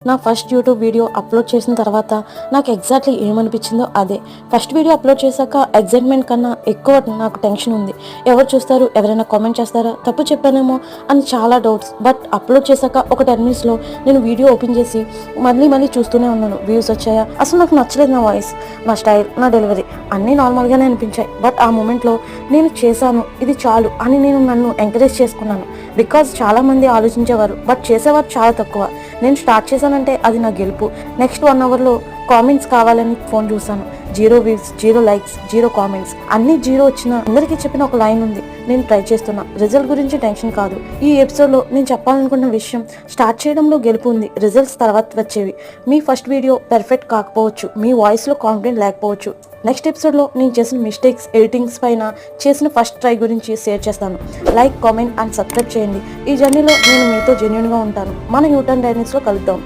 నా first YouTube video upload చేసిన తర్వాత నాకు ఎగ్జాక్ట్లీ ఏమనిపించిందో అదే. ఫస్ట్ వీడియో అప్లోడ్ చేశాక ఎగ్జైట్మెంట్ కన్నా ఎక్కువ నాకు టెన్షన్ ఉంది. ఎవరు చూస్తారు, ఎవరైనా కామెంట్ చేస్తారా, తప్పు చెప్పానేమో అని చాలా డౌట్స్. బట్ అప్లోడ్ చేశాక ఒక 10 minutesలో నేను వీడియో ఓపెన్ చేసి మళ్ళీ చూస్తూనే ఉన్నాను. వ్యూస్ వచ్చాయా, అసలు నాకు నచ్చలేదు. నా వాయిస్, నా స్టైల్, నా డెలివరీ అన్నీ నార్మల్గానే అనిపించాయి. బట్ ఆ మూమెంట్లో నేను చేశాను, ఇది చాలు అని నేను నన్ను ఎంకరేజ్ చేసుకున్నాను. బికాజ్ చాలామంది ఆలోచించేవారు, బట్ చేసేవారు చాలా తక్కువ. నేను స్టార్ట్ చేశానంటే అది నా గెలుపు. నెక్స్ట్ 1 hourలో కామెంట్స్ కావాలని ఫోన్ చూసాను. 0 views, 0 likes, 0 comments, అన్ని 0 వచ్చినా అందరికీ చెప్పిన ఒక లైన్ ఉంది, నేను ట్రై చేస్తున్నా, రిజల్ట్ గురించి టెన్షన్ కాదు. ఈ ఎపిసోడ్లో నేను చెప్పాలనుకున్న విషయం, స్టార్ట్ చేయడంలో గెలుపు ఉంది, రిజల్ట్స్ తర్వాత వచ్చేవి. మీ ఫస్ట్ వీడియో పెర్ఫెక్ట్ కాకపోవచ్చు, మీ వాయిస్లో కాన్ఫిడెంట్ లేకపోవచ్చు. నెక్స్ట్ ఎపిసోడ్లో నేను చేసిన మిస్టేక్స్, ఎడిటింగ్స్ పైన చేసిన ఫస్ట్ ట్రై గురించి షేర్ చేస్తాను. లైక్, కామెంట్ అండ్ సబ్స్క్రైబ్ చేయండి. ఈ జర్నీలో నేను మీతో జెన్యూన్గా ఉంటాను. మన యూటర్న్ డైనీస్లో కలుద్దాం.